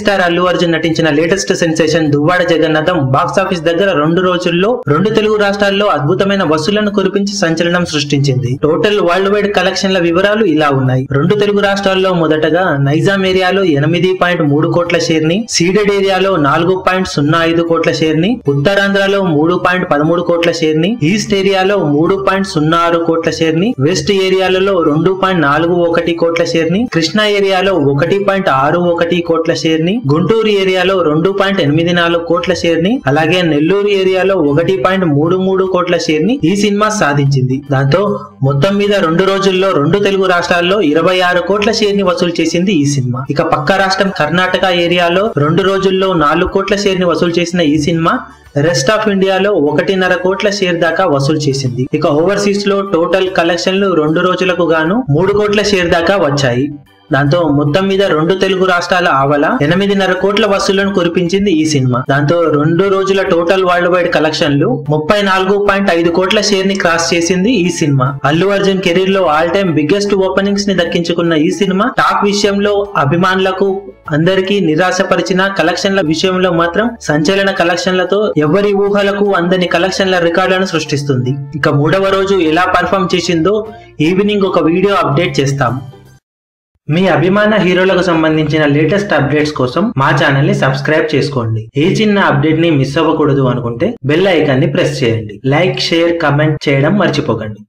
Star Allu Arjun నటించిన latest sensation Duvvada Jagannatham box office దగ్గర 2 రోజుల్లో 2 తెలుగు రాష్ట్రాల్లో అద్భుతమైన వసూళ్లను కురిపించి సంచలనం సృష్టించింది. టోటల్ వరల్డ్ వైడ్ కలెక్షన్ల వివరాలు ఇలా ఉన్నాయి. 2 తెలుగు రాష్ట్రాల్లో మొదటగా నైజాం ఏరియాలో 8.3 కోట్ల షేర్ ని, సీడెడ్ ఏరియాలో 4.05 కోట్ల షేర్ ని, ఉత్తరాంధ్రలో 3.13 కోట్ల షేర్ ని, ఈస్ట్ ఏరియాలో 3.06 కోట్ల షేర్ ని, వెస్ట్ ఏరియాలలో 2.41 కోట్ల షేర్ ని, కృష్ణా ఏరియాలో 1.61 కోట్ల షేర్ ని, గుంటూరు ఏరియాలో 2.84 కోట్ల షేర్ ని, అలాగే నెల్లూరు ఏరియాలో 1.33 కోట్ల షేర్ ని ఈ సినిమా సాధించింది. దాంతో మొత్తం మీద 2 రోజుల్లో 2 తెలుగు రాష్ట్రాల్లో 26 కోట్ల షేర్ ని వసూలు చేసింది ఈ సినిమా. ఇక పక్క రాష్ట్రం కర్ణాటక ఏరియాలో 2 రోజుల్లో 4 కోట్ల షేర్ ని వసూలు చేసిన ఈ సినిమా రెస్ట్ ఆఫ్ ఇండియాలో 1.5 కోట్ల షేర్ దాకా వసూలు చేసింది. ఇక ఓవర్సీస్ లో టోటల్ కలెక్షన్లు 2 రోజులకు గాను 3 కోట్ల షేర్ దాకా వచ్చాయి. దాంతో మొత్తం మీద 2 తెలుగు రాష్ట్రాల ఆవల 8.5 కోట్ల వసూళ్లను కురిపించింది ఈ సినిమా. దాంతో 2 రోజుల టోటల్ వరల్డ్ వైడ్ కలెక్షన్లు 34.5 కోట్ల షేర్ ని క్రాస్ చేసింది ఈ సినిమా. అల్లు అర్జున్ కెరీర్ లో ఆల్ టైమ్ బిగ్గెస్ట్ ఓపెనింగ్స్ ని దక్కించుకున్న ఈ సినిమా టాక్ విషయంలో అభిమానులకు అందరికీ నిరాశపరిచిన కలెక్షన్ల విషయంలో మాత్రం సంచలన కలెక్షన్లతో ఎవరి ఊహలకు అందని కలెక్షన్ల రికార్డులను సృష్టిస్తుంది. ఇక 3వ రోజు ఎలా పర్ఫామ్ చేసిందో ఈవినింగ్ ఒక వీడియో అప్డేట్ చేస్తాం. మీ అభిమాన హీరోలకు సంబంధించిన లేటెస్ట్ అప్డేట్స్ కోసం మా ఛానల్ ని సబ్స్క్రైబ్ చేసుకోండి. ఏ చిన్న అప్డేట్ ని మిస్ అవ్వకూడదు అనుకుంటే బెల్ ఐకాన్ ని ప్రెస్ చేయండి. లైక్, షేర్, కమెంట్ చేయడం మర్చిపోకండి.